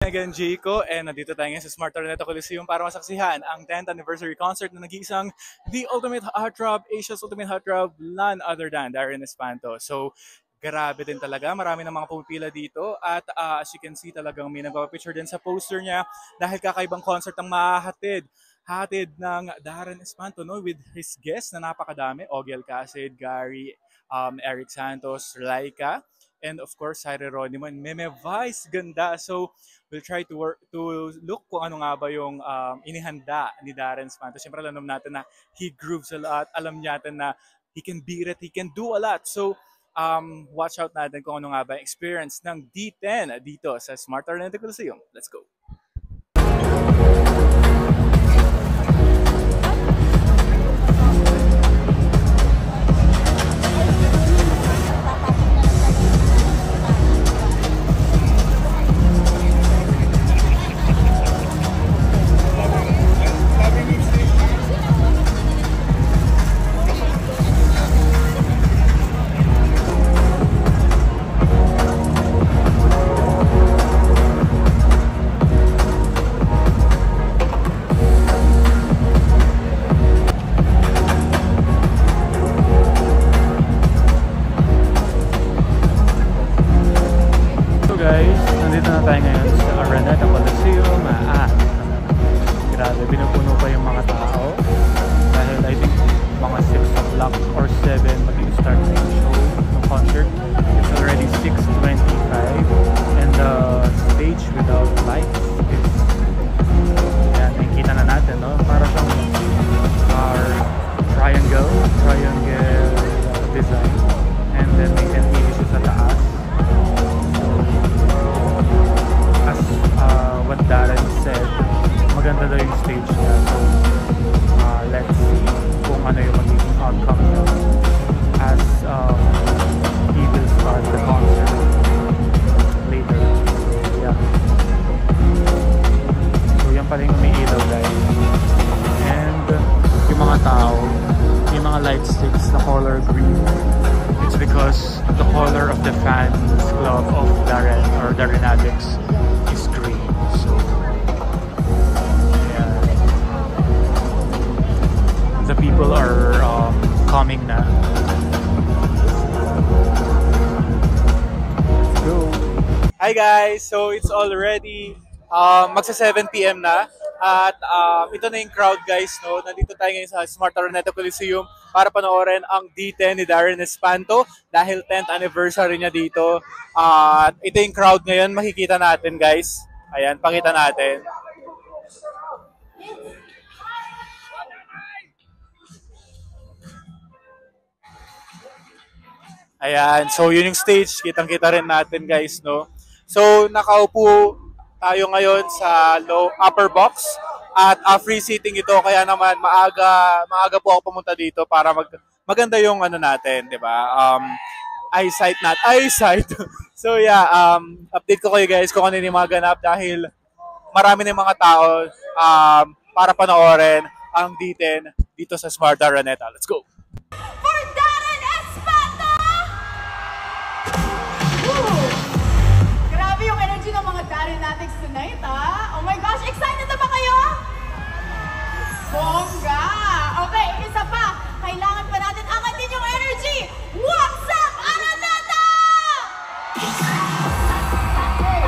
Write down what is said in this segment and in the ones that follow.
again, Jayco, and nandito tayo ngayon sa Smart Araneta Coliseum para masaksihan ang 10th anniversary concert na nag-iisang The Ultimate Heartthrob, Asia's Ultimate Heartthrob, none other than Darren Espanto. So, grabe din talaga. Marami ng mga pumipila dito at as you can see talagang may nagpapapicture din sa poster niya dahil kakaibang concert ang mahahatid. Hatid ng Darren Espanto, no, with his guests na napakadami. Ogie Alcacid, Gary, Eric Santos, Laika, and of course, Cyril Ronimo and Meme Vice. Ganda. So, we'll try to look kung ano nga ba yung inihanda ni Darren Espanto. Siyempre, alam natin na he grooves a lot. Alam natin na he can beat it, he can do a lot. So, watch out natin kung ano nga ba yung experience ng D10 dito sa Smart Araneta Coliseum. Let's go! Grabe, binupuno pa yung mga tao dahil I think mga 6 o'clock or 7 mag-start sa show ng concert. It's already 6:25 and the stage without lights is nakikita na natin, no? Para siyang triangle design, and then may TV siya sa taas. As what Darren said, maganda daw yung stage niya. So, let's see kung ano yung magiging outcome niya as he will start the concert later. So, yeah. So, yan pala yung may ilaw, guys. And yung mga tao, yung mga light sticks na color green, it's because the color of the fans club of Darren or Darren Addicts is green. So, the people are coming na. Let's go. Hi guys! So it's already magsa 7 PM na at ito na yung crowd, guys, no? Nandito tayo ngayon sa Smart Araneta Coliseum para panoorin ang D10 ni Darren Espanto dahil 10th anniversary niya dito. At ito yung crowd ngayon, makikita natin, guys. Ayan, pakita natin. Ayan, so yun yung stage, kitang-kita rin natin, guys, no? So nakaupo tayo ngayon sa upper box at free seating ito, kaya naman maaga po ako pumunta dito para maganda yung ano natin, 'di ba? Eyesight. So yeah, update ko kayo, guys, kung ano yung mga ganap dahil marami na yung mga tao para panoorin ang D10 dito sa Smart Araneta. Let's go! Ng mga Darren Addicts tonight, ah. Oh my gosh, excited na ba kayo? Bongga! Okay, isa pa. Kailangan pa natin angatin yung energy. What's up, Araneta? Hey!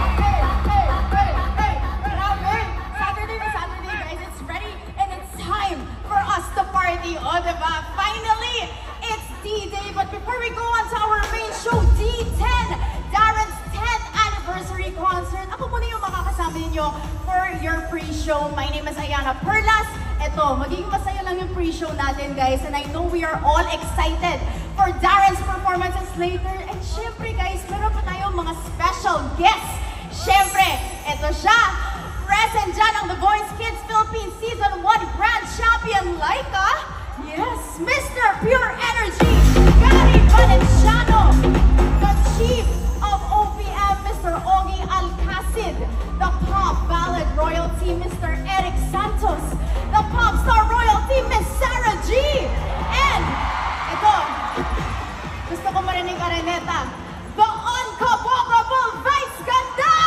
Grabe! Saturday na Saturday, guys. It's ready and it's time for us to party. O, diba? Finally, it's D-Day. But before we go on to our main show, D10, Darren's 10th anniversary concert. Ako muna yung makakasama ninyo for your pre-show. My name is Ayana Perlas. Eto, magiging masaya lang yung pre-show natin, guys. And I know we are all excited for Darren's performances later. And syempre, guys, meron pa tayong mga special guests. Syempre, eto siya. Present dyan ang The Voice Kids Philippines Season 1 Grand Champion Laika. Yes, Mr. Pure Energy, Gary Valenciano. The Chief of OPM, Mr. Ogie Alcacid. The Pop Ballad Royalty, Mr. Eric Santos. The Pop Star Royalty, Miss Sarah G. And ito, gusto ko marinig, Araneta, the Uncapable Vice Ganda!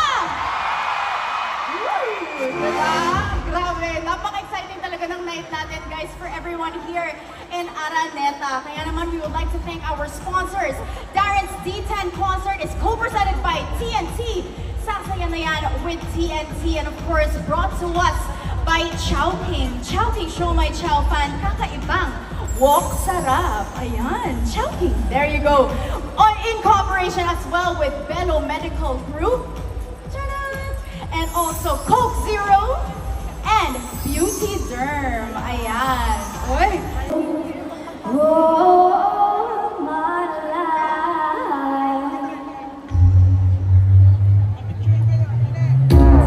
night natin, guys, for everyone here in Araneta. Kaya naman, we would like to thank our sponsors. Darren's D10 concert is co-presented by TNT. Sasayan na yan with TNT, and of course, brought to us by Chowking. Chowking, show my Chow fan, kakaibang walk sarap. Ayan, Chowking. There you go. In cooperation as well with Bello Medical Group. And also Coke Zero and Beauty Derm. Ayan. Uy. Oh, my life.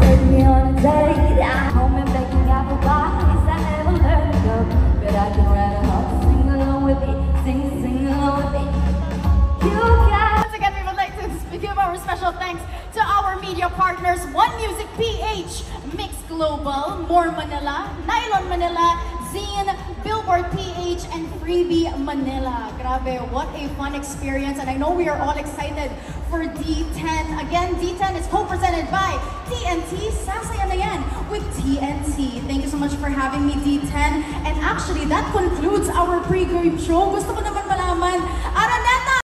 Take me on a date. I'm home and baking apple pies. I never learned to go, but I can write a song. Sing along with me. Sing along with me. Once again, we would like to give our special thanks to our media partners, One Music PH, Mix Global, More Manila, Nylon Manila, Zine, Billboard PH, and Freebie Manila. Grabe, what a fun experience, and I know we are all excited for D10. Again, D10 is co-presented by TNT. Sasaya na yan with TNT. Thank you so much for having me, D10. And actually, that concludes our pre-game show. Gusto ko naman malaman, Araneta!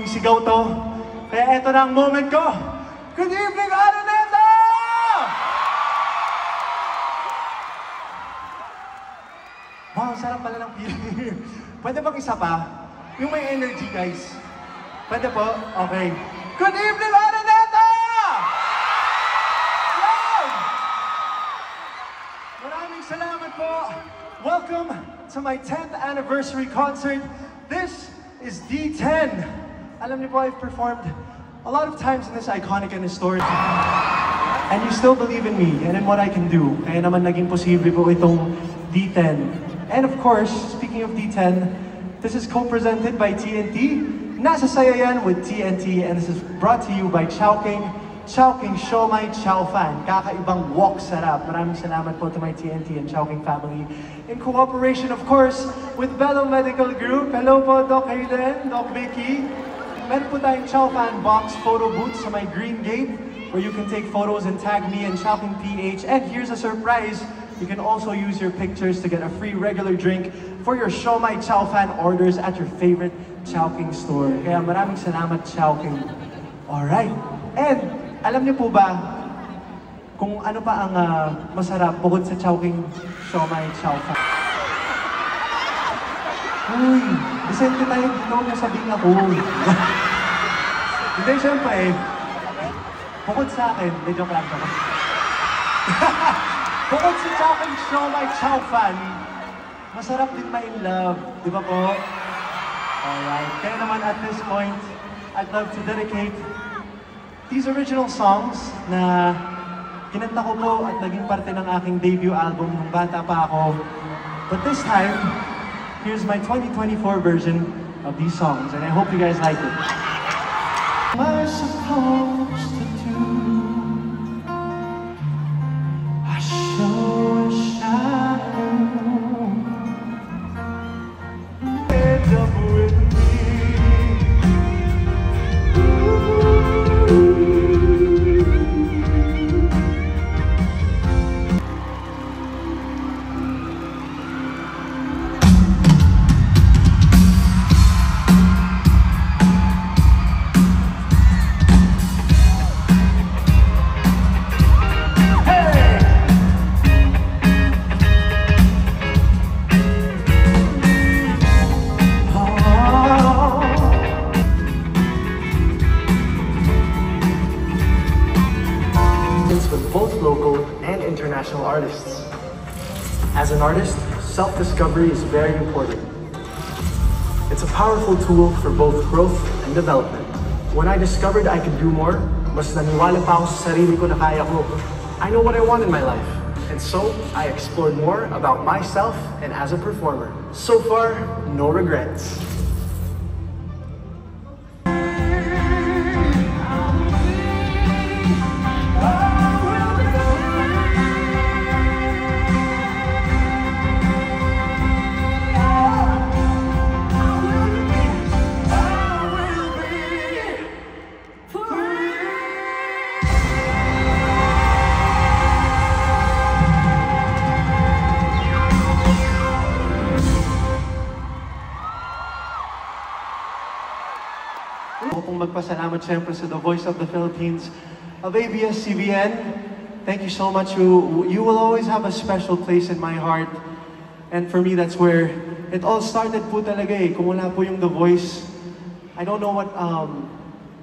Sigaw to. Kaya eto na ang moment ko. Good evening, Araneta! Wow, sarap pala ng feeling. Pwede bang isa pa? Yung may energy, guys. Pwede po? Okay. Good evening, Araneta! Wow! Maraming salamat po. Welcome to my 10th anniversary concert. This is D10. Alam niyo po, I've performed a lot of times in this iconic and historic. And you still believe in me and in what I can do. Kaya naman naging posible po itong D10. And of course, speaking of D10, this is co-presented by TNT. Nasasaya yan with TNT, and this is brought to you by Chowking, Chowking Siomai Chow Fan, kakaibang wok sarap. Maraming salamat po to my TNT and Chowking family. In cooperation, of course, with Bello Medical Group. Hello po, Doc Hayden, Doc Vicky. Meron po tayong Chow Fan box photo booth sa my green gate where you can take photos and tag me and Chowking PH. And here's a surprise. You can also use your pictures to get a free regular drink for your Siomai Chow Fan orders at your favorite Chowking store. Kaya maraming salamat, Chowking. Alright. And alam niyo po ba kung ano pa ang masarap bukod sa Chowking Siomai Chow Fan? Uy, Vicente tayo dito, huwag mo sabihin ako. Hindi, syempre bukod sa akin, joke lang ako. Bukod sa Chowking Siomai Chow Fan, masarap din ma-in love, di ba po? Alright, kaya naman at this point, I'd love to dedicate these original songs na kinanta ko po at naging parte ng aking debut album nung bata pa ako. But this time, here's my 2024 version of these songs, and I hope you guys like it. What am I supposed to do? I sure wish I knew. End up with me. With both local and international artists. As an artist, self-discovery is very important. It's a powerful tool for both growth and development. When I discovered I could do more, mas naniwala pa ako sa sarili ko na kaya ko. I know what I want in my life, and so I explored more about myself and as a performer. So far, no regrets. Gusto kong magpasalamat siyempre sa The Voice of the Philippines of ABS-CBN. Thank you so much. You will always have a special place in my heart. And for me, that's where it all started po talaga eh. Kung wala po yung The Voice, I don't know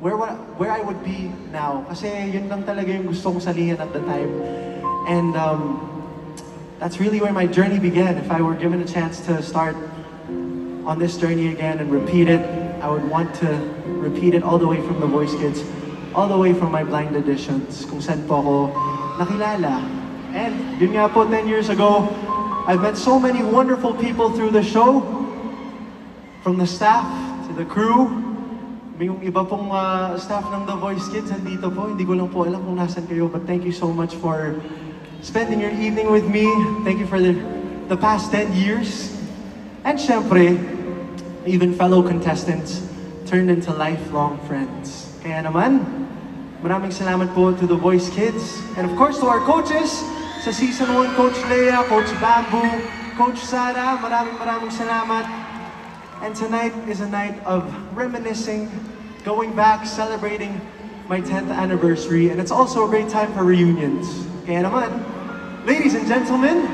where I would be now. Kasi yun lang talaga yung gusto kong salihan at the time. And that's really where my journey began. If I were given a chance to start on this journey again and repeat it, I would want to repeat it all the way from The Voice Kids, all the way from my blind auditions, kung saan po ako nakilala. And yun nga po, 10 years ago, I've met so many wonderful people through the show, from the staff to the crew. May yung iba pong staff ng The Voice Kids andito po, hindi ko lang po alam kung nasan kayo, but thank you so much for spending your evening with me. Thank you for the past 10 years. And syempre, even fellow contestants turned into lifelong friends. Kaya naman, maraming salamat po to The Voice Kids. And of course to our coaches, sa Season 1, Coach Leia, Coach Bamboo, Coach Sara, maraming salamat. And tonight is a night of reminiscing, going back, celebrating my 10th anniversary. And it's also a great time for reunions. Kaya naman, ladies and gentlemen,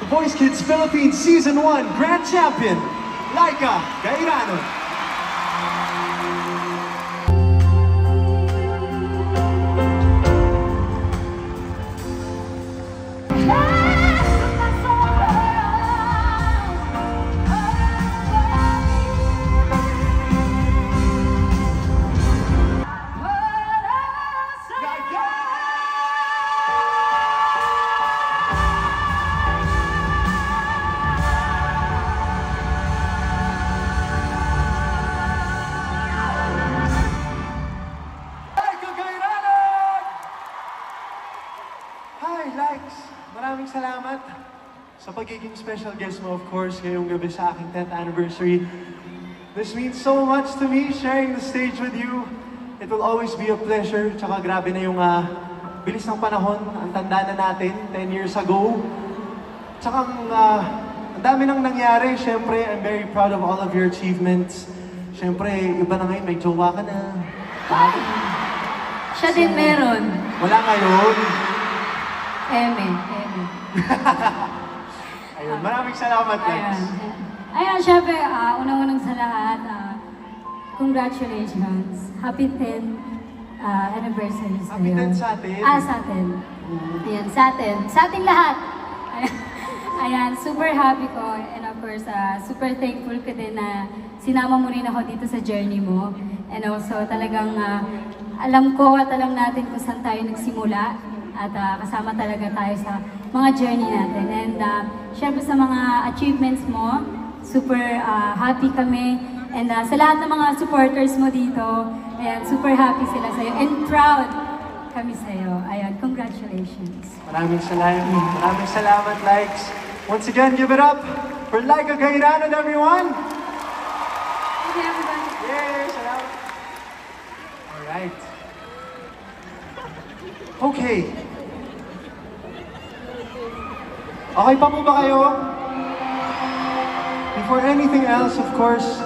The Voice Kids Philippines Season 1 Grand Champion, Laika Gairano. salamat sa pagiging special guest mo, of course, ngayong gabi sa aking 10th anniversary. This means so much to me, sharing the stage with you. It will always be a pleasure. Tsaka grabe na yung bilis ng panahon. Ang tanda na natin, 10 years ago. Tsaka ang dami nang nangyari. Siyempre, I'm very proud of all of your achievements. Siyempre, iba na ngayon, may jowa ka na. Siya din meron. Wala ngayon. Eme. Ayun, maraming salamat, Lex. Ayan, syempre, unang-unang sa lahat, congratulations. Happy 10th anniversary sa'yo. Happy 10th sa atin. Sa atin. Ayan, sa atin. Sa ating lahat. Ayan, super happy ko. And of course, super thankful ko din na sinama mo rin ako dito sa journey mo. And also, talagang alam ko at alam natin kung saan tayo nagsimula. At kasama talaga tayo sa mga journey natin. And syempre sa mga achievements mo, super happy kami. And sa lahat ng mga supporters mo dito, ayan, super happy sila sa'yo. And proud kami sa'yo. Ayan, congratulations. Maraming salamat, Likes. Once again, give it up for Laika Gairanon, everyone! Okay, everybody. Yay! Salamat! Alright. Okay. Okay pa po ba kayo? Before anything else, of course...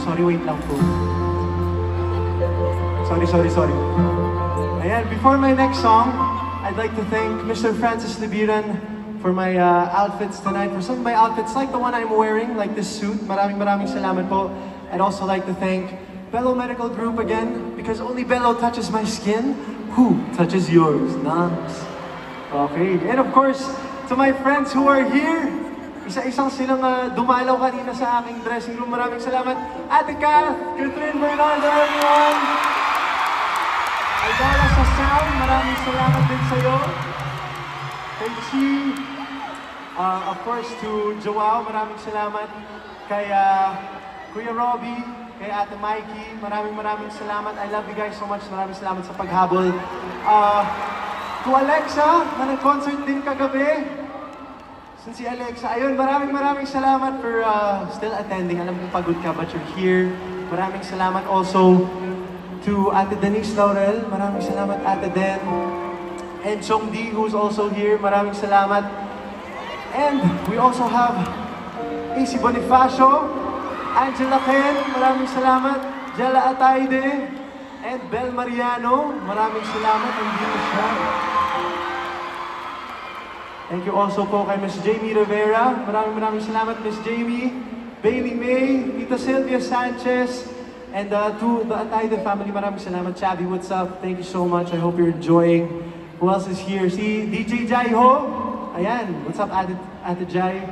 Sorry, wait lang po. Sorry. Ayan, before my next song, I'd like to thank Mr. Francis Libiran for my outfits tonight. For some of my outfits, like the one I'm wearing, like this suit, maraming salamat po. I'd also like to thank Bello Medical Group again, because only Bello touches my skin. Who touches yours? Nams. Okay, and of course, to my friends who are here, isa-isang silang dumalaw kanina sa aking dressing room. Maraming salamat. Ate Kath, Catherine Bernardo, everyone! Aldala sa sound, maraming salamat din sa'yo. Kay Chi, of course, to Joao, maraming salamat. Kay Kuya Robbie, kay Ate Mikey, maraming salamat. I love you guys so much. Maraming salamat sa paghabol. To Alexa, na nag-concert din kagabi. Si Alexa, ayun, maraming salamat for still attending. Alam ko pagod ka, but you're here. Maraming salamat also to Ate Denise Laurel. Maraming salamat, Ate Den. And Chong Di, who's also here. Maraming salamat. And we also have AC Bonifacio, Angela Ken. Maraming salamat. Jella Ataide. And Bel Mariano. Maraming salamat. Andito siya. Thank you also po kay Miss Jamie Rivera. Maraming salamat, Miss Jamie. Bailey May, Tita Sylvia Sanchez, and to the Ataide family, maraming salamat. Chabi, what's up? Thank you so much. I hope you're enjoying. Who else is here? Si DJ Jai Ho. Ayan, what's up, Ate Jai?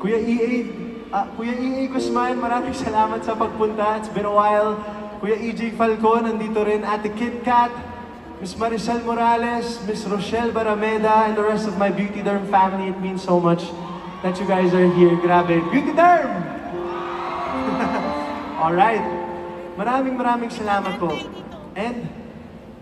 Kuya EA Guzman, maraming salamat sa pagpunta. It's been a while. Kuya EJ Falcon, nandito rin. Ate Kit Kat. Miss Maricel Morales, Miss Rochelle Barameda, and the rest of my Beauty Derm family. It means so much that you guys are here. Grabe. Beauty Derm! Alright. Maraming salamat po. And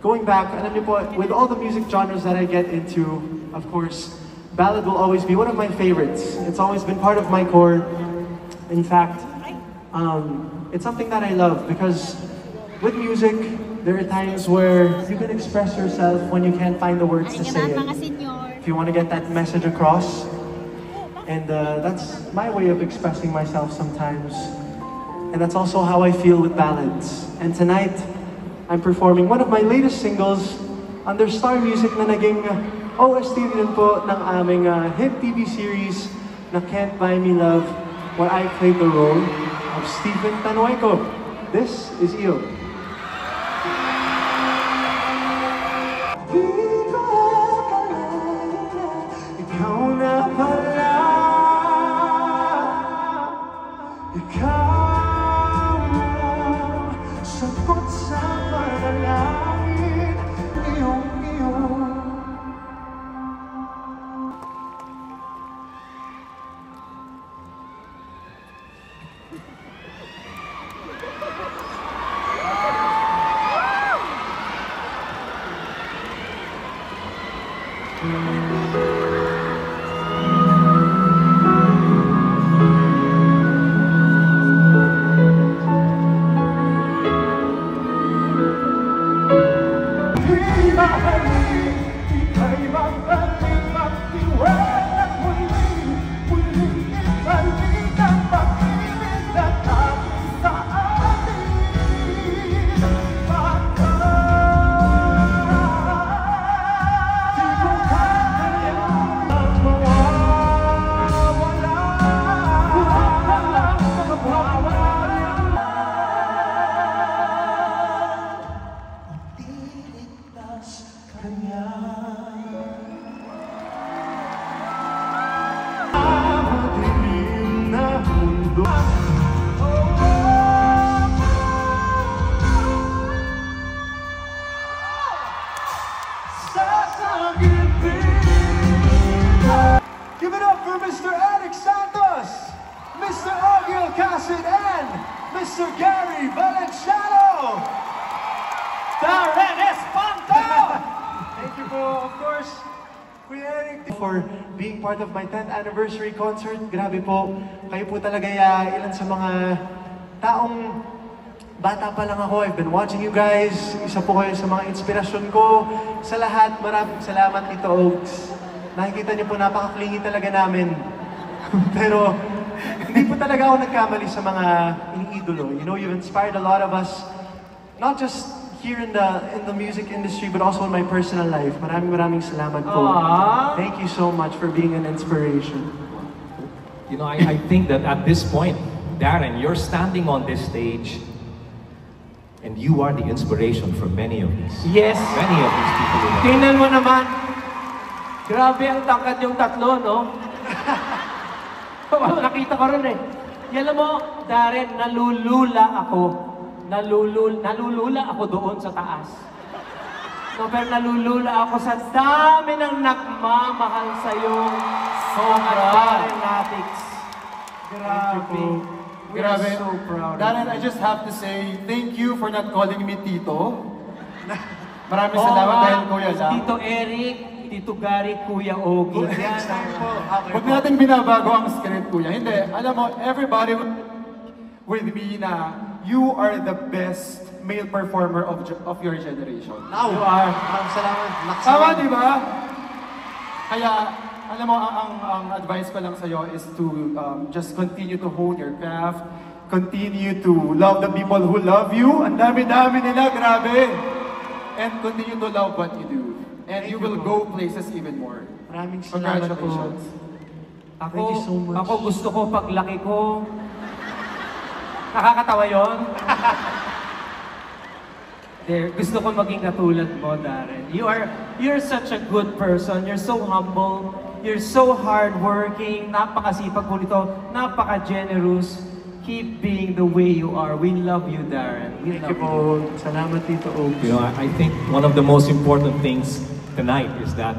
going back, alam niyo po, with all the music genres that I get into, of course, ballad will always be one of my favorites. It's always been part of my core. In fact, it's something that I love because with music, there are times where you can express yourself when you can't find the words to say it. If you want to get that message across. And that's my way of expressing myself sometimes. And that's also how I feel with ballads. And tonight, I'm performing one of my latest singles under Star Music na naging OST din po ng aming hit TV series na Can't Buy Me Love, where I played the role of Stephen Tanueco. This is Iyo. Ikaw na pala, ikaw na sagot sa panalangin, iyong. course, Kuya Eric, for being part of my 10th anniversary concert. Grabe po, kayo po talaga ilan sa mga taong bata pa lang ako. I've been watching you guys. Isa po kayo sa mga inspirasyon ko. Sa lahat, maraming salamat Tito Oaks. Nakikita niyo po, napaka-clingy talaga namin. Pero hindi po talaga ako nagkamali sa mga iniidolo. You know, you've inspired a lot of us, not just here in the music industry, but also in my personal life. Maraming salamat po. Thank you so much for being an inspiration. You know, I think that at this point, Darren, you're standing on this stage, and you are the inspiration for many of these. Yes. Many of these people. Tingnan mo naman. Grabe ang tangkad yung tatlo, no? Nakita ko rin eh. Alam mo, Darren, nalulula ako. Nalulula ako doon sa taas. No, pero nalulula ako sa dami ng nagmamahal sa'yo. Mga Darrenatics. Grabe. We are so proud. Darren, I just have to say, thank you for not calling me Tito. Maraming salamat dahil Kuya lang. Tito Eric, Tito Gary, Kuya Ogie. Next time po. Huwag natin binabago ang script, Kuya. Hindi, alam mo, everybody with me na you are the best male performer of your generation. Now, you are. Salamat. Tama, di ba? Kaya, alam mo, ang advice ko lang sa'yo is to just continue to hone your craft, continue to love the people who love you. Ang dami-dami nila, grabe. And continue to love what you do. And you will go places even more. Maraming salamat po. Congratulations. Thank you so much. Ako gusto ko paglaki ko. Nakakatawa yun? There, gusto ko maging katulad mo, Darren. You're such a good person. You're so humble. You're so hardworking. Napakasipag mo nito. Napaka-generous. Keep being the way you are. We love you, Darren. We Thank you love po. Salamat Tito Oaks. You know, I think one of the most important things tonight is that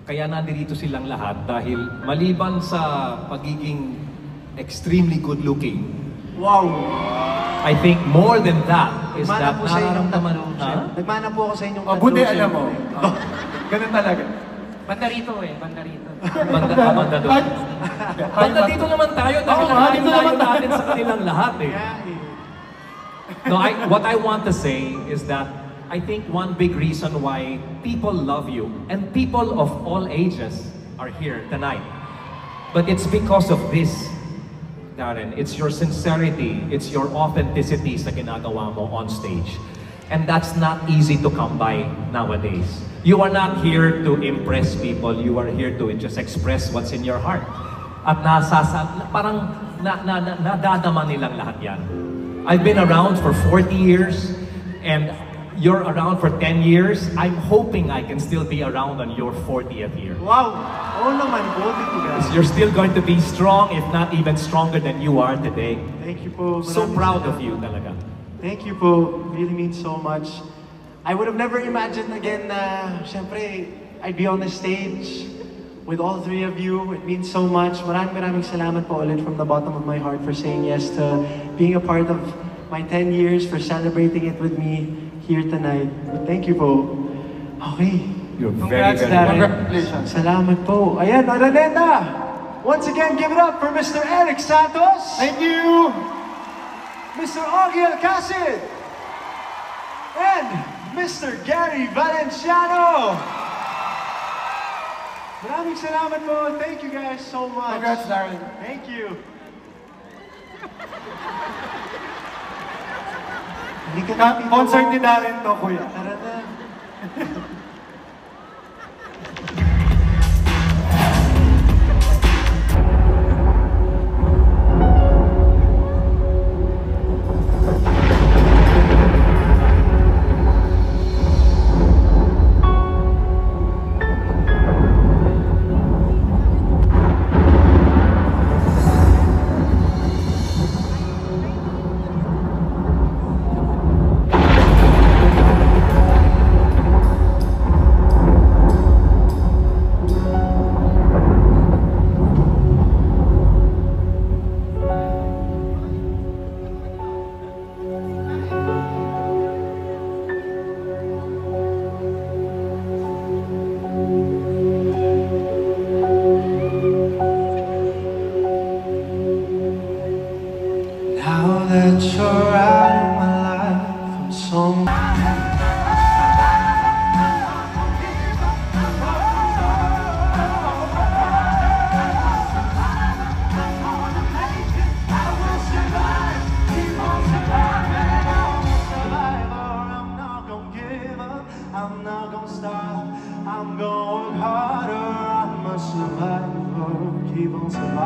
kaya nandito silang lahat dahil maliban sa pagiging extremely good-looking, Wow! I think more than that is Nagmana that po sa inyong nararamdaman. tatlo. Nagmana po ako sa inyong tatlo. Buti alam mo. Ganun talaga. Banda rito eh, banda rito. Banda doon. Banda dito naman tayo dahil dito naman natin sa kanilang lahat eh. No, what I want to say is that I think one big reason why people love you and people of all ages are here tonight. But it's because of this, Darren. It's your sincerity, it's your authenticity sa ginagawa mo on stage. And that's not easy to come by nowadays. You are not here to impress people, you are here to just express what's in your heart. At parang nadadama nilang lahat yan. I've been around for 40 years, and you're around for 10 years. I'm hoping I can still be around on your 40th year. Wow! Oo naman po, Tito Gary. You're still going to be strong, if not even stronger than you are today. Thank you po. So Maraming proud salamat. of you talaga. Thank you po. Really means so much. I would have never imagined again na, syempre, I'd be on the stage with all three of you. It means so much. Maraming salamat po ulit from the bottom of my heart for saying yes to being a part of my 10 years, for celebrating it with me here tonight. Thank you po. Okay. You're Congrats, very Darren. Congratulations. Salamat po. Ayan, Araneta! Once again, give it up for Mr. Eric Santos! Thank you! Mr. Augie Alcacid! And Mr. Gary Valenciano! Maraming salamat po. Thank you guys so much. Congrats, Darren. Thank you. Hindi ka na, Tito. Concert ni Darren to, Kuya. Tara na.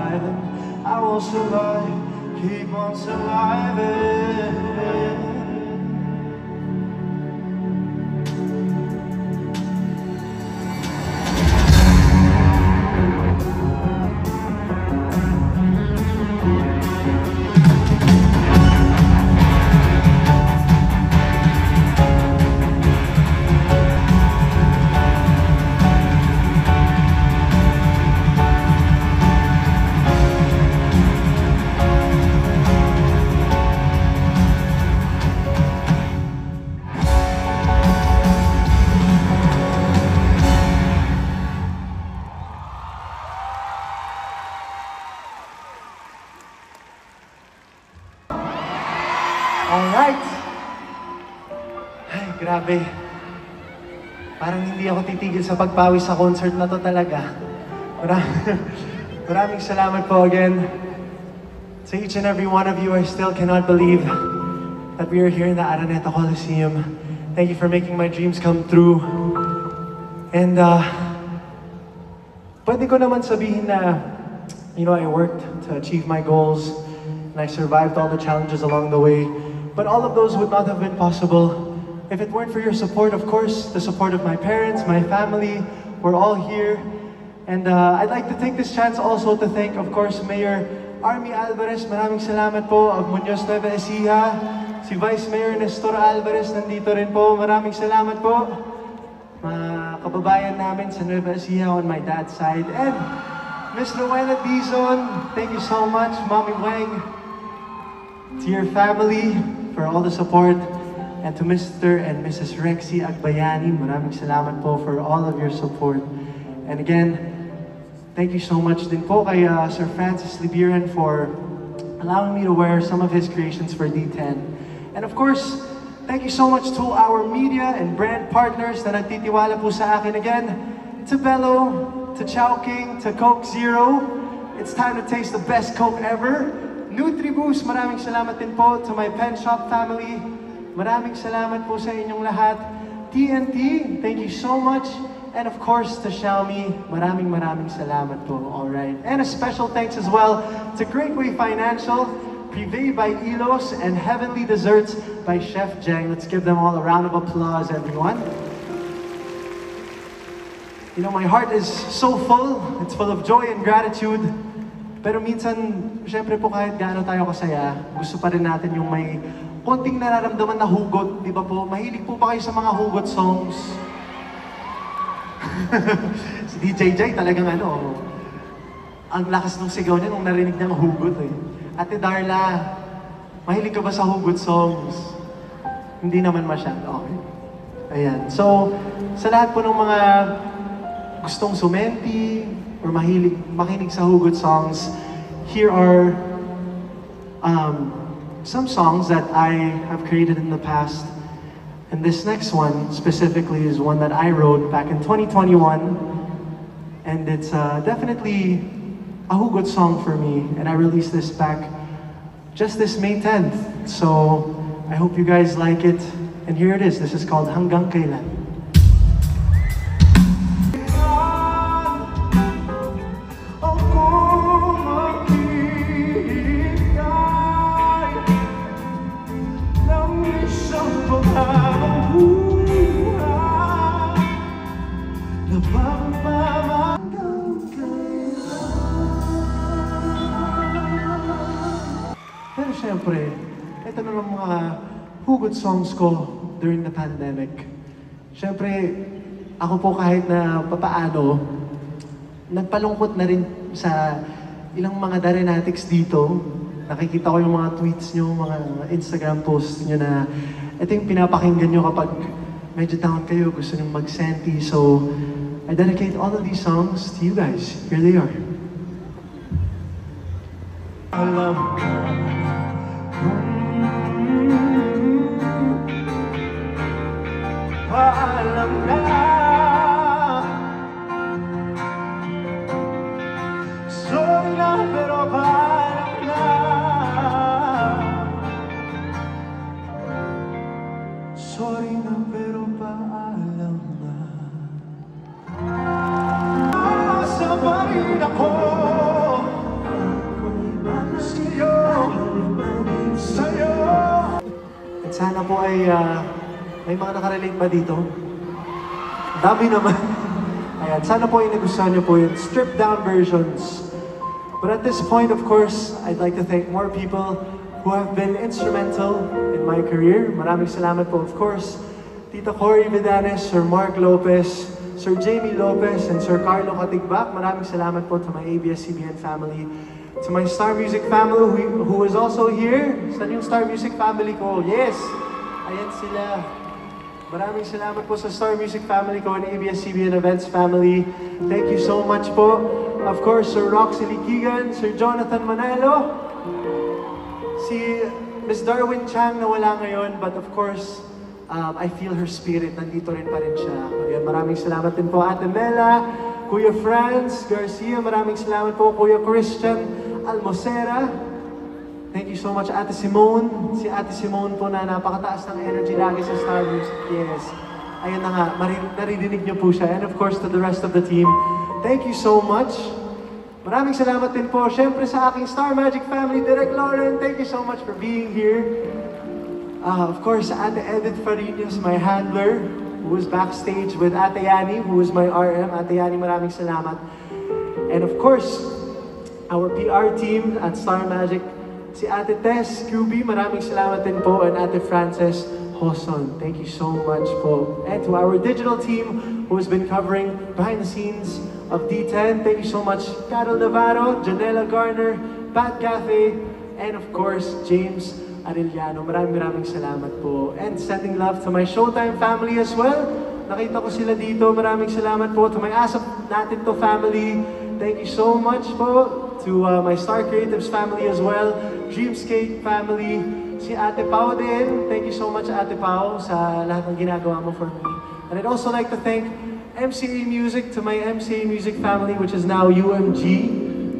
surviving. I will survive, keep on surviving. Alright! Ay, grabe. Parang hindi ako titigil sa pagpawis sa concert na to talaga. Maraming salamat po again. To each and every one of you, I still cannot believe that we are here in the Araneta Coliseum. Thank you for making my dreams come true. And pwede ko naman sabihin na, you know, I worked to achieve my goals and I survived all the challenges along the way. But all of those would not have been possible if it weren't for your support, of course, the support of my parents, my family. We're all here. And I'd like to take this chance also to thank, of course, Mayor Army Alvarez. Maraming salamat po. Of Muñoz Nueva Ecija. Si Vice Mayor Nestor Alvarez nandito rin po. Maraming salamat po. Mga kababayan namin sa Nueva Ecija on my dad's side. And Miss Rowena Dizon, thank you so much. Mommy Wang. To your family, for all the support, and to Mr. and Mrs. Rexy Agbayani, maraming salamat po for all of your support. And again, thank you so much din po kay Sir Francis Libiran for allowing me to wear some of his creations for D10. And of course, thank you so much to our media and brand partners na nagtitiwala po sa akin again. To Bello, to Chowking, to Coke Zero. It's time to taste the best Coke ever. Nutriboost, maraming salamat din po to my Pen Shop family. Maraming salamat po sa inyong lahat. TNT, thank you so much. And of course, to Xiaomi, maraming salamat po. Alright. And a special thanks as well to Great Way Financial, Privé by Elos, and Heavenly Desserts by Chef Jeng. Let's give them all a round of applause, everyone. You know, my heart is so full. It's full of joy and gratitude. Pero minsan, syempre po kahit gaano tayo kasaya, gusto pa rin natin yung may konting nararamdaman na hugot, di ba po? Mahilig po ba kayo sa mga hugot songs? Si DJ Jai talagang ano, ang lakas ng sigaw niya nung narinig niyang hugot eh. Ate Darla, mahilig ka ba sa hugot songs? Hindi naman masyado. Okay. Ayan. So, sa lahat po ng mga gustong sumenti, or makinig sa hugot songs, here are some songs that I have created in the past. And this next one specifically is one that I wrote back in 2021. And it's definitely a hugot song for me. And I released this back just this May 10th. So I hope you guys like it. And here it is. This is called Hanggang Kailan. Pero syempre, ito na lang mga hugot songs ko during the pandemic. Syempre, ako po kahit na papaano, nagpalungkot na rin sa ilang mga Darenatics dito. Nakikita ko yung mga tweets nyo, mga Instagram posts nyo na ito yung pinapakinggan nyo kapag medyo down kayo, gusto nyo mag-senti. So, I dedicate all of these songs to you guys. Here they are. Alam paalam na. Sorry na pero paalam na. Sorry na pero paalam na. Asa pa rin ako Sana po ay may mga nakarelate ba dito? Dami naman. Ayan, sana po ay nagustuhan niyo po yung stripped down versions. But at this point, of course, I'd like to thank more people who have been instrumental in my career. Maraming salamat po, of course, Tita Cory Vidanes, Sir Mark Lopez, Sir Jamie Lopez, and Sir Carlo Katigbak. Maraming salamat po to my ABS-CBN family. To my Star Music family who is also here. Saan yung Star Music family ko? Yes! Ayan sila. Maraming salamat po sa Star Music family ko and ABS-CBN Events family. Thank you so much po. Of course, Sir Roxy Liquigan, Sir Jonathan Manalo, si Miss Darwin Chang na wala ngayon, but of course, I feel her spirit. Nandito rin pa rin siya. Ayan, maraming salamat din po Ate Mela, Kuya Franz Garcia, maraming salamat po Kuya Christian Almosera. Thank you so much Ate Simone. Si Ate Simone po na napakataas ng energy lagi sa Star Music. Yes. Ayun na nga, naririnig niyo po siya. And of course to the rest of the team, thank you so much. Maraming salamat din po syempre sa aking Star Magic family, Direk Lauren. Thank you so much for being here. Of course, Ate Edith Farinas, my handler, who was backstage with Ate Yani, who was my RM. Ate Yani, maraming salamat. And of course, our PR team at Star Magic, si Ate Tess QB, maraming salamat din po, and Ate Frances Hoson. Thank you so much po. And to our digital team who has been covering behind the scenes of D10, thank you so much Carol Navarro, Janela Garner, Pat Cafe, and of course, James Arellano. Maraming salamat po. And sending love to my Showtime family as well. Nakita ko sila dito. Maraming salamat po to my Asap Natin To family. Thank you so much po. To my Star Creatives family as well, Dreamscape family, si Ate Pao din. Thank you so much Ate Pao sa lahat ng ginagawa mo for me. And I'd also like to thank MCA Music, to my MCA Music family, which is now UMG.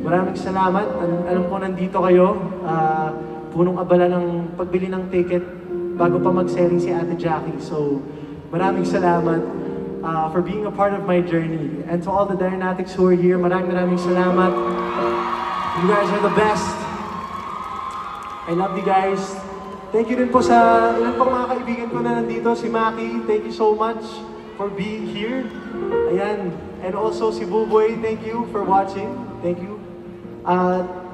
Maraming salamat. Alam ko nandito kayo. Punong abala ng pagbili ng ticket bago pa mag-selling si Ate Jackie. So maraming salamat for being a part of my journey. And to all the Dynatics who are here, maraming salamat. You guys are the best. I love you guys. Thank you din po sa ilan pong mga kaibigan ko na nandito. Si Maki, thank you so much for being here. Ayan. And also si Buboy, thank you for watching. Thank you.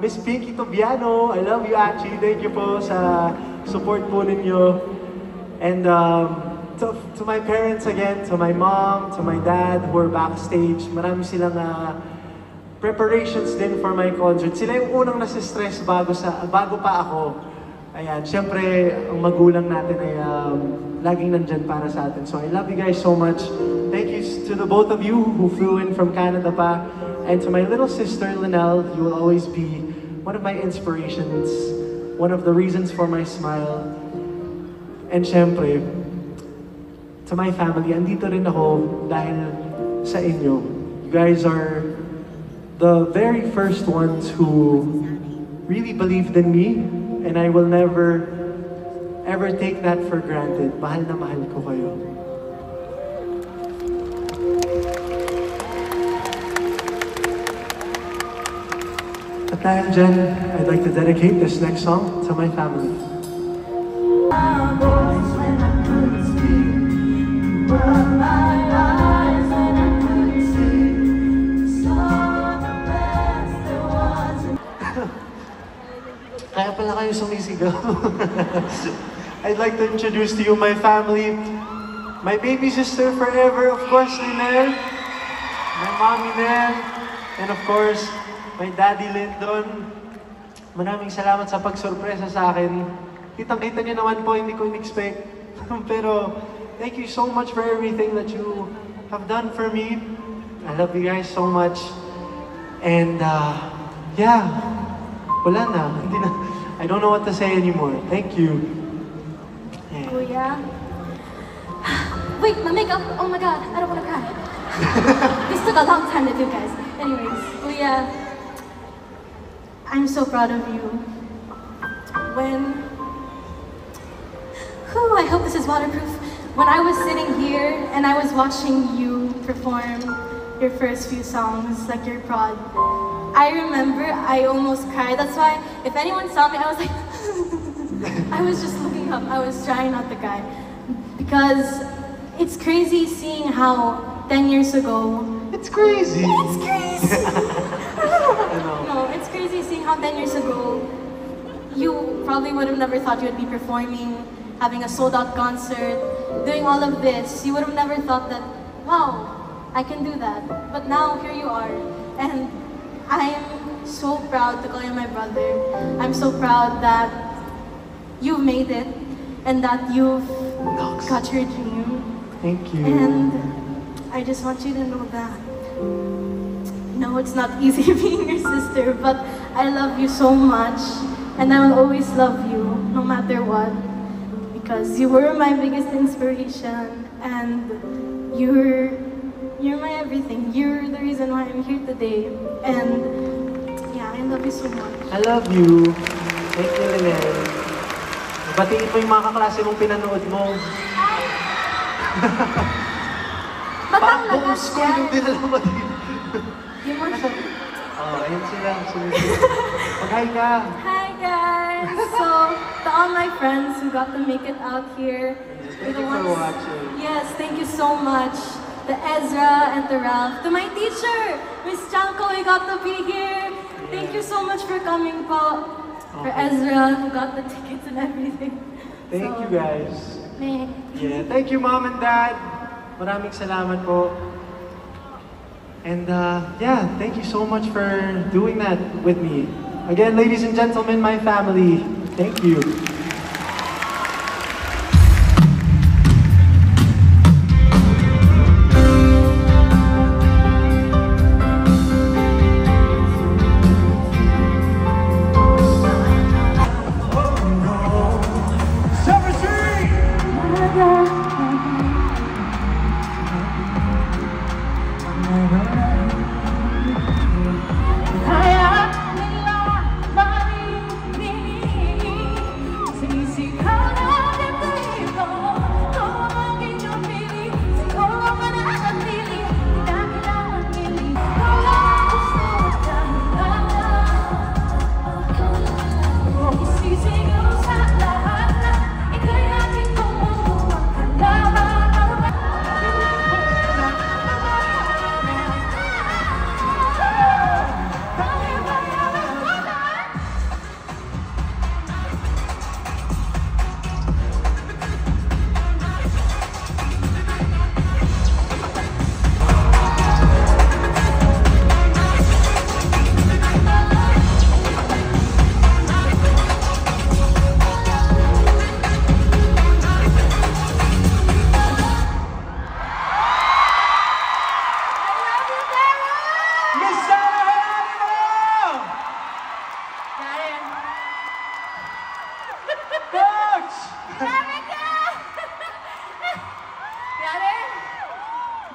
Miss Pinky Tobiano, I love you Achi. Thank you po sa support po ninyo. And to my parents again, to my mom, to my dad who are backstage, marami silang preparations din for my concert. Sila yung unang nasistress bago pa ako. Ayan, syempre, ang magulang natin ay laging nandyan para sa atin. So I love you guys so much. Thank you to the both of you who flew in from Canada pa. And to my little sister, Linnell, you will always be one of my inspirations, one of the reasons for my smile. And syempre, to my family, andito rin ako dahil sa inyo. You guys are the very first ones who really believed in me, and I will never ever take that for granted. Mahal na mahal ko kayo. At dahil dyan, I'd like to dedicate this next song to my family. Kaya pala kayo sumisigaw. I'd like to introduce to you my family. My baby sister forever, of course, Linnell. My mommy Nell. And of course, my daddy Lyndon. Maraming salamat sa pagsurpresa sa akin. Kitang-kita niyo naman po, hindi ko in-expect. Pero, thank you so much for everything that you have done for me. I love you guys so much. And, yeah. Wala na. Hindi na. I don't know what to say anymore. Thank you. Yeah. Kuya. Wait, my makeup. Oh my god, I don't want to cry. This took a long time to do, guys. Anyways, Kuya, I'm so proud of you. I hope this is waterproof. When I was sitting here and I was watching you perform your first few songs, like your prod, I remember I almost cried. That's why if anyone saw me, I was like, I was just looking tearing up. I was trying not to cry. Because it's crazy seeing how 10 years ago... It's crazy! It's crazy! No, it's crazy seeing how 10 years ago, you probably would have never thought you would be performing, having a sold-out concert, doing all of this. You would have never thought that, wow, I can do that. But now, here you are. And I am so proud to call you my brother. I'm so proud that you've made it and that you've got your dream. Thank you. And I just want you to know that, no, it's not easy being your sister, but I love you so much. And I will always love you, no matter what. Because you were my biggest inspiration, and you're my everything. You're the reason why I'm here today. And yeah, I love you so much. I love you. Thank you, Lynel. Batiin mo yung mga kaklase mong pinanood mo. Batang Buong lakas school yung dinala mo dito. Di mo Oh, ayun sila. Mag-hi ka. Hi guys! So, to all my friends who got to make it out here. Thank you for watching. Yes, thank you so much. To Ezra and to Ralph. To my teacher, Miss Chanko, we got to be here. Thank you so much for coming po. For Ezra, who got the tickets and everything. Thank you guys. May. Yeah, thank you Mom and Dad. Maraming salamat po. And yeah, thank you so much for doing that with me. Again, ladies and gentlemen, my family, thank you.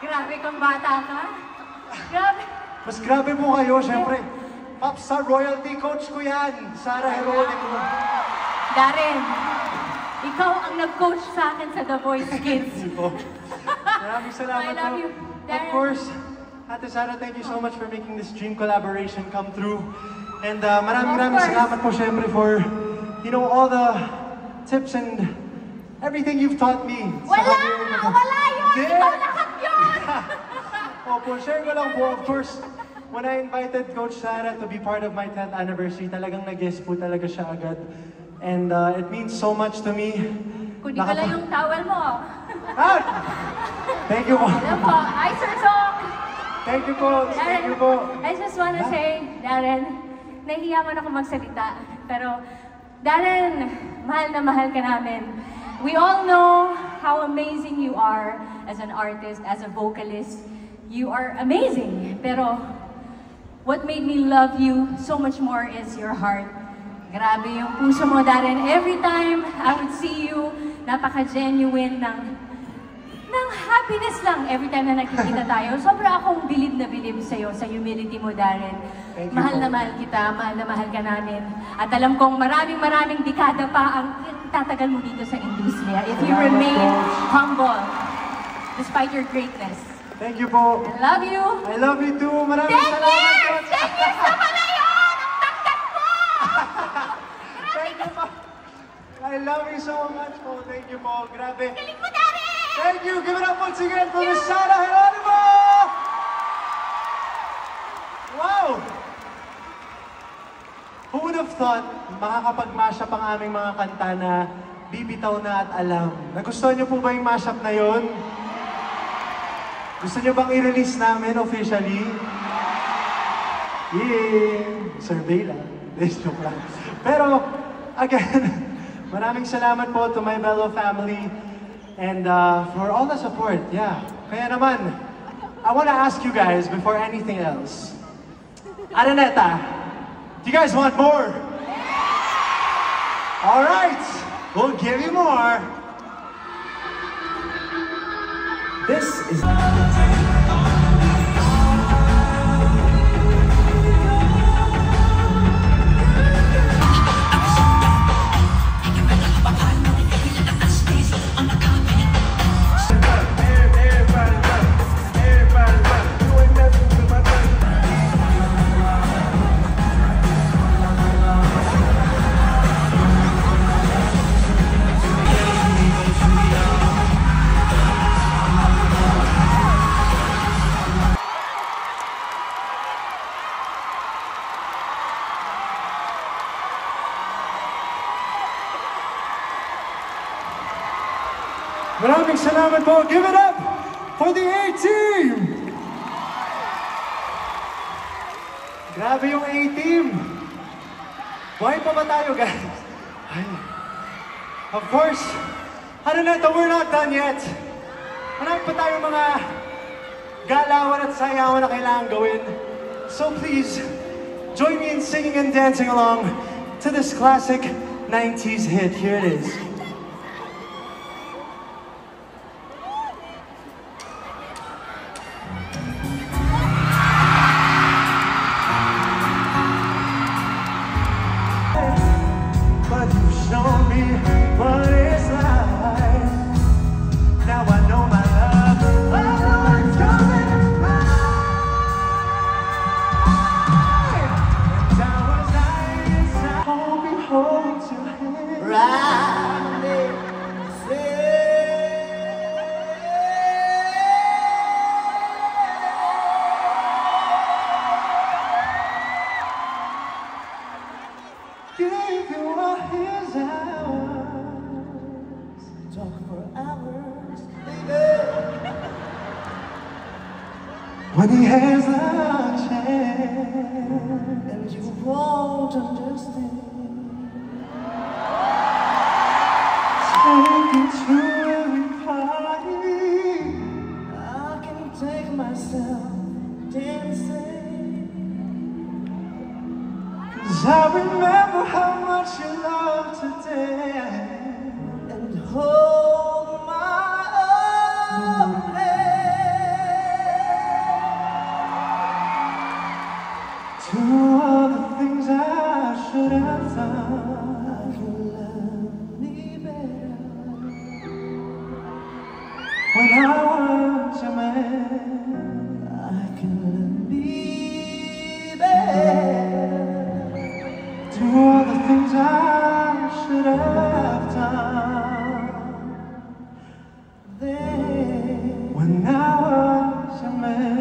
Grabe kang bata ka. Grabe. Mas grabe po kayo, syempre. Popstar royalty coach ko yan, Sarah Heronimo. Darren, ikaw ang nag-coach sa akin sa The Voice Kids. Maraming salamat I love po. you, Of Darren. course, Ate Sarah, thank you so much for making this dream collaboration come through. And maraming salamat po syempre for, you know, all the tips and everything you've taught me. Wala yun! Hindi. Ikaw lahat yun! Opo, share ko lang po. Of course, when I invited Coach Sarah to be part of my 10th anniversary, talagang nag-guess po talaga siya agad. And it means so much to me. Kundi ko lang yung towel mo. Ah! Thank you po. Alam po, hi Sir Song! Thank you po. Thank you po. I just wanna say, Darren, nahihiya man ako magsalita. Pero, Darren, mahal na mahal ka namin. We all know how amazing you are as an artist, as a vocalist. You are amazing. Pero, what made me love you so much more is your heart. Grabe yung puso mo, Darren. Every time I would see you, napaka-genuine ng happiness lang every time na nakikita tayo. Sobra akong bilib na bilib sa'yo, sa humility mo, Darren. Mahal na mahal kita, mahal na mahal ka namin. At alam kong maraming dekada pa ang tatagal mo dito sa industriya. If you remain humble, despite your greatness. Thank you po. I love you. I love you too. Maraming 10 salamat years! po. 10 years na pala yun! Ang tangkat mo! Thank you po. I love you so much po. Thank you po. Grabe. Galing mo, Darren! Thank you. Give it up once again for Miss Sarah Geronimo! Wow! Who would have thought makakapag-mashup ang aming mga kanta na bibitaw na at alam? Nagustuhan niyo po ba yung mashup na yon? Gusto niyo bang i-release namin officially? Yeah! Survey lang. Joke lang. Pero, again, maraming salamat po to my Bello family and for all the support. Yeah. Kaya naman, I want to ask you guys before anything else. Araneta, do you guys want more? All right, we'll give you more. This is... Maraming salamat po. Give it up for the A-Team! Grabe yung A-Team. Buhay pa ba tayo, guys? Ay. Of course, Araneta, we're not done yet. Marami pa tayong mga galawan at sayawan na kailangan gawin. So please, join me in singing and dancing along to this classic 90s hit. Here it is. When he has a chance and you won't understand, take it to every party. I can take myself dancing, 'cause I remember how much you love to dance and hold my own hand. To all the things I should have done, you love me better when I was a man. I can love me better. To all the things I should have done then when I was a man.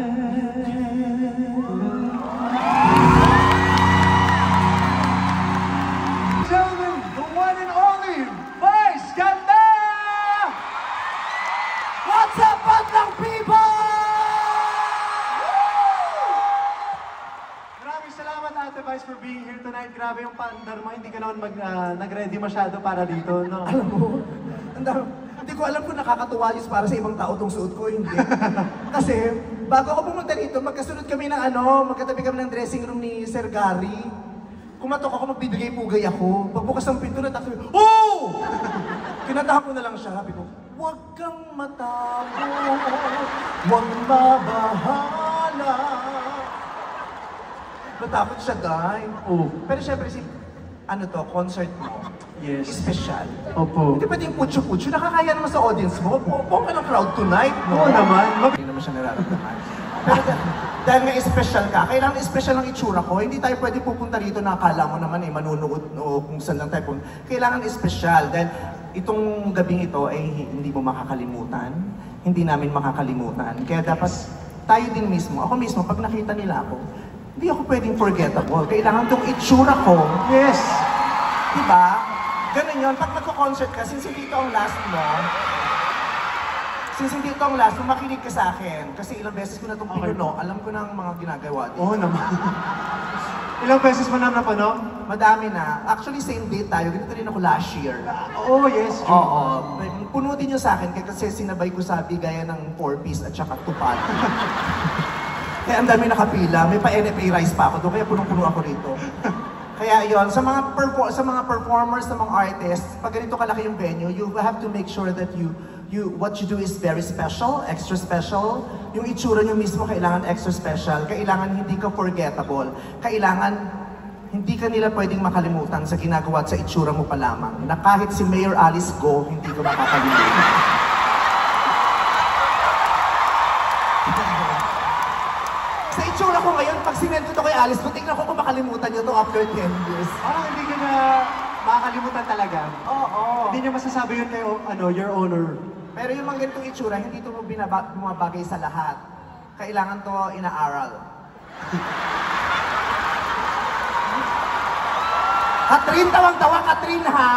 For being here tonight. Grabe yung paandar mo. Hindi ka naman nag-ready masyado para dito, no? Alam mo, hindi ko alam kung nakakatuwa yun para sa ibang tao itong suot ko, hindi. Kasi, bago ako pumunta dito, magkasunod kami ng magkatabi kami ng dressing room ni Sir Gary. Kumatok ako, magbibigay pugay ako. Pagbukas ng pinto, natakot ko, oh! Kinatahan ko na lang siya. Sabi ko, huwag kang matapos, huwag mabahala. Matakot siya, guy. Oh. Pero syempre, concert mo. Yes. Special. Opo. Hindi pwede yung putyo-putyo. Nakakaya naman sa audience mo. Buong ka ng crowd tonight, no? Oo naman. Hindi naman siya nararamdaman. Pero dahil nga special ka, kailangan special ang itsura ko. Hindi tayo pwede pupunta rito na akala mo naman manunood o kung saan lang tayo pupunta. Kailangan special dahil itong gabing ito ay hindi mo makakalimutan. Hindi namin makakalimutan. Kaya dapat tayo din mismo, ako mismo, pag nakita nila ako, hindi ako pwedeng forgettable. Kailangan itong itsura ko. Yes! Diba? Ganun yun. Pag magko-concert ka, since hindi ito ang last mo, makinig ka sa akin. Kasi ilang beses ko na itong pinuno, alam ko na ang mga ginagawa dito. Oo naman. Ilang beses mo na napano? Madami na. Actually, same date tayo. Ganito rin ako last year. Oh, yes. Oo. Puno din nyo sa akin kasi sinabay ko sa bigayan ng 4-piece at saka tupad. Kaya ang dami nakapila. May pa-NFA rice pa ako doon. Kaya punong-puno ako rito. Kaya yon sa mga performers, sa mga artists, pag ganito kalaki yung venue, you have to make sure that what you do is very special, extra special. Yung itsura nyo mismo kailangan extra special. Kailangan hindi ka forgettable. Kailangan hindi ka nila pwedeng makalimutan sa ginagawa at sa itsura mo pa lamang. Na kahit si Mayor Alice Go, hindi ka makakalimutan. Sa itsura ko ngayon, pag sinend ko ito kay Alice, kung tingnan ko kung makalimutan nyo ito after 10 years. Parang hindi ka na makakalimutan talaga. Oo. Hindi niya masasabi yun kay your owner. Pero yung mga ganitong itsura, hindi ito bumabagay sa lahat. Kailangan to inaaral. Katrin, tawang-tawa, Katrin, ha?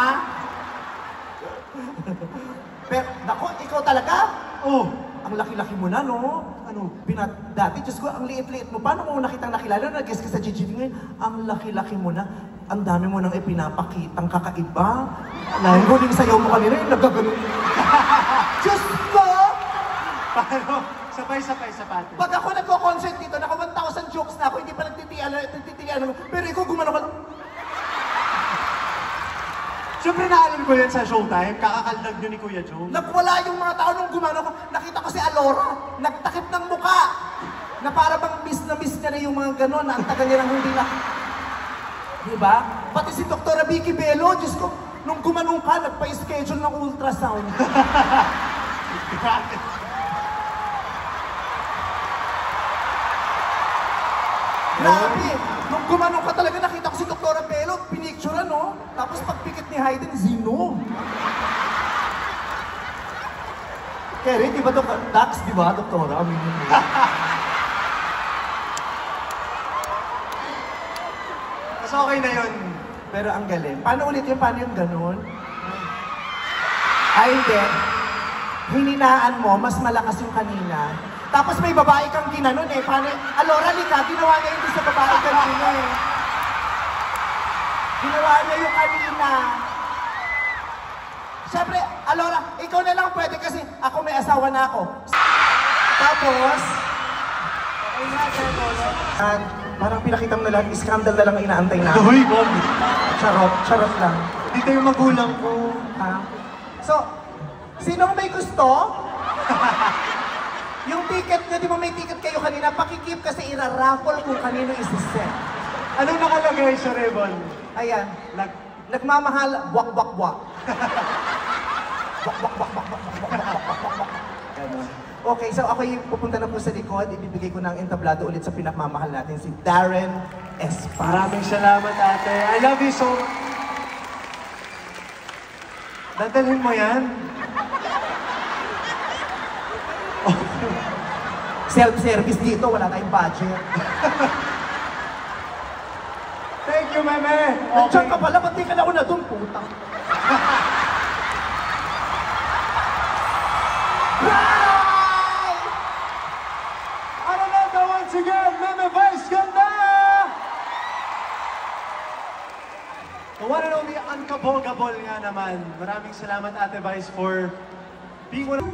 Pero, nako, ikaw talaga? Oh, Ang laki-laki mo na, no? Ano, dati, Diyos ko, ang liit-liit mo. Paano mo nakitang nakilala? Nag-guess ka sa GGV ngayon, ang laki-laki mo na. Ang dami mo nang ipinapakitang kakaiba. Ang huling sayaw mo kanina, yung nagaganon. Diyos ko! paano? Sabay-sabay sa pati. Pag ako nagko-concert dito, naka 1,000 jokes na ako, hindi pa nagtitiyan. Pero ikaw gumano ka lang. Siyempre naalam ko yan sa showtime, kakakaldag nyo ni Kuya Joe. Nagwala yung mga tao nung gumano ko. Nakita ko si Alora, nagtakip ng muka. Na para bang miss niya na yung mga ganon, na ang tagal niya lang hindi na. Diba? Pati si Dr. Vicky Bello, Diyos ko, nung gumanong ka, nagpa-schedule ng ultrasound. Grabe! Nung gumanong ka talaga, nakita ko si Dr. Bello, pinicture no? Tapos pagpikit ni Hayden, Zino. Kerry, di ba Dax, di ba, Doktora? Mas okay na yun. Pero ang galing. Paano ulit yun? Paano yung ganun? Ay, hindi. Hininaan mo, mas malakas yung kanina. Tapos may babae kang ginanon eh. Paano? Alora, Lika, ginawa niya hindi sa babae kanina eh. Ginawa niya yung kanina. Siyempre, Alora, ikaw na lang pwede kasi ako may asawa na ako. Tapos, parang pinakita mo na lahat, scandal na lang ang inaantay na. Uy, Bob! Charot lang. Dito yung magulang ko. Ha? So, sinong may gusto? Yung ticket nyo, di ba may ticket kayo kanina? Pakikip kasi ira-raffle kung kanino isi-set. Anong nakalagay sa ribbon? Ayan, nagmamahal, wak-wak-wak. Okay, so ako yung pupunta na po sa likod, ibibigay ko ng entablado ulit sa pinakmamahal natin, si Darren Espa. Maraming salamat, ate. I love you so much. Dadalhin mo yan? Self-service dito, wala tayong budget. Thank you, Meme. Nandiyan ka pala, ba't di ka nauna doon, puta? Araneta once again, Meme Vice Ganda! The one and only unkabogable nga naman. Maraming salamat, Ate Vice, for being one of...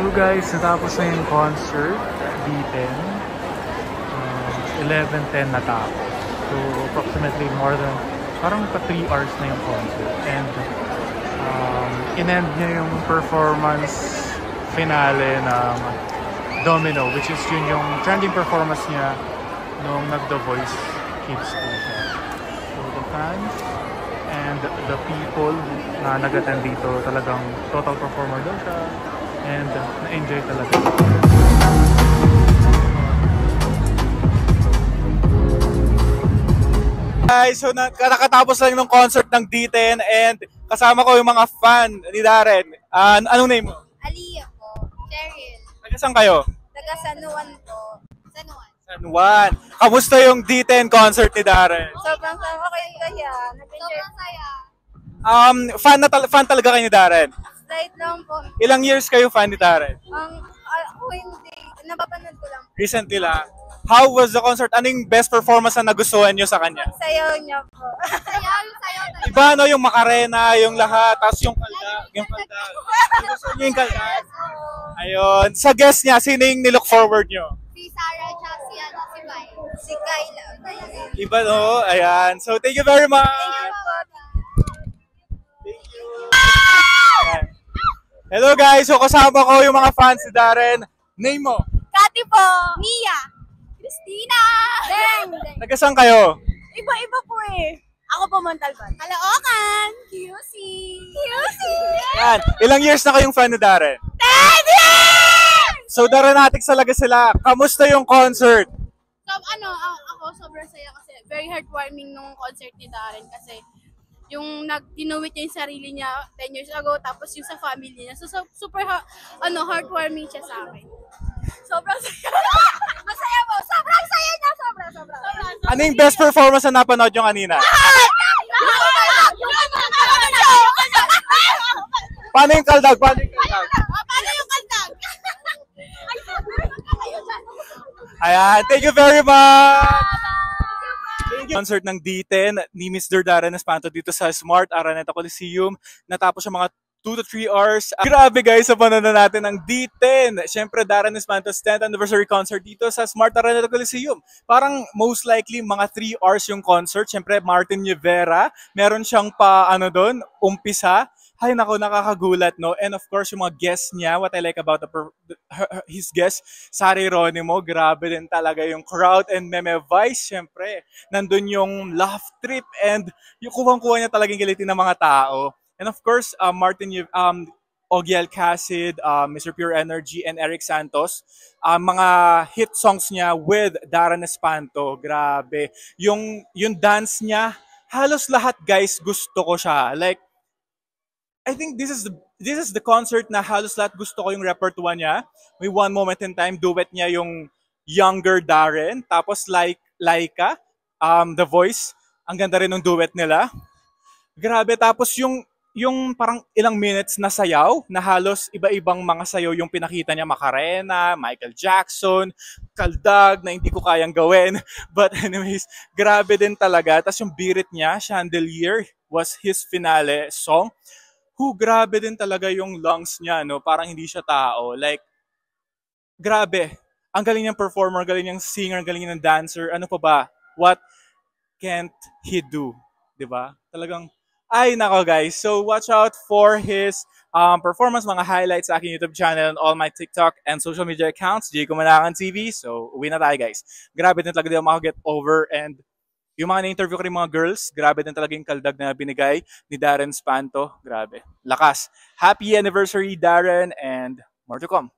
So guys, natapos na yung concert, D10. 11:10 natapos. So approximately more than, parang pa 3 hours na yung concert. And in-end niya yung performance finale ng Domino, which is yun yung trending performance niya nung nag-The Voice Kids po siya. So the fans and the people na nag-attend dito, talagang total performer daw siya. And na-enjoy talaga. Guys, so nakatapos lang ng concert ng D10 and kasama ko yung mga fan ni Darren. Anong name mo? Aliyah po. Cheryl. Taga saan kayo? Taga San Juan po. San Juan. San Juan. Kamusta yung D10 concert ni Darren? Sobrang okay kaya. Sobrang saya. Fan talaga kayo ni Darren? Slight lang po. Ilang years kayo fan ni Darren? Ako hindi. Napapanood ko lang. Recently lang. How was the concert? Anong best performance na nagustuhan nyo sa kanya? Sayaw niya po. Sayaw talaga. Iba no, yung Macarena, yung lahat, tapos yung kaldag. Yung kaldag. Gusto nyo yung kaldag? Ayun. Sa guest niya, sino yung nilook forward nyo? Si Sarah at si Kai. Si Kyla. Iba no? Ayan. So, thank you very much. Thank you po. Thank you. Ayan. Hello guys. So, kasama ko yung mga fans ni Darren. Name mo? Kati po. Mia. Christina. Deng. Taga saan kayo? Iba-iba po eh. Ako po Montalban. Caloocan. QC. QC. Yan. Ilang years na kayong fan ni Darren? 10 years! So, Darranatic talaga sila. Kamusta yung concert? So, ako sobrang saya kasi very heartwarming nung concert ni Darren kasi yung tinuwit niya yung sarili niya 10 years ago tapos yung sa family niya. So super heartwarming siya sa akin. Sobrang saya. Masaya po. Sobrang saya niya. Sobrang. Ano yung best performance na napanood yung kanina? Paano yung kaldag? Paano yung kandag? Ayan, thank you very much! Concert ng D10 ni Mr. Darren Espanto dito sa Smart Araneta Coliseum. Natapos yung mga 2 to 3 hours. Grabe guys, sa panonood natin ng D10. Siyempre, Darren Espanto's 10th anniversary concert dito sa Smart Araneta Coliseum. Parang most likely mga 3 hours yung concert. Siyempre, Martin Rivera, meron siyang doon, umpisa. Ay nako, nakakagulat, no? And of course, yung mga guests niya, what I like about his guests, Sari Ronimo, grabe din talaga yung crowd and Meme Vice, syempre. Nandun yung laugh trip and yung kuwang-kuwa niya talagang gilitin ng mga tao. And of course, Ogie Alcacid, Mr. Pure Energy, and Eric Santos, mga hit songs niya with Darren Espanto, grabe. Yung dance niya, halos lahat guys, gusto ko siya. Like, I think this is the concert na halos lahat gusto ko yung repertoire niya. May One Moment in Time, duet niya yung younger Darren. Tapos Laika, The Voice. Ang ganda rin ng duet nila. Grabe. Tapos yung parang ilang minutes na sayaw, na halos iba-ibang mga sayaw yung pinakita niya. Macarena, Michael Jackson, kaldag na hindi ko kayang gawin. But anyways, grabe din talaga. Tapos yung birit niya, Chandelier, was his finale song. Grabe din talaga yung lungs niya, no? Parang hindi siya tao. Like, grabe. Ang galing niyang performer, galing niyang singer, galing niyang dancer. Ano pa ba? What can't he do? Diba? Talagang, ay nako guys. So, watch out for his performance, mga highlights sa aking YouTube channel and all my TikTok and social media accounts, Jayco Manakan TV. So, uwi na tayo guys. Grabe din talaga din ako get over and yung mga na-interview ko rin mga girls, grabe din talaga yung kaldag na binigay ni Darren Espanto. Grabe. Lakas. Happy anniversary, Darren, and more to come.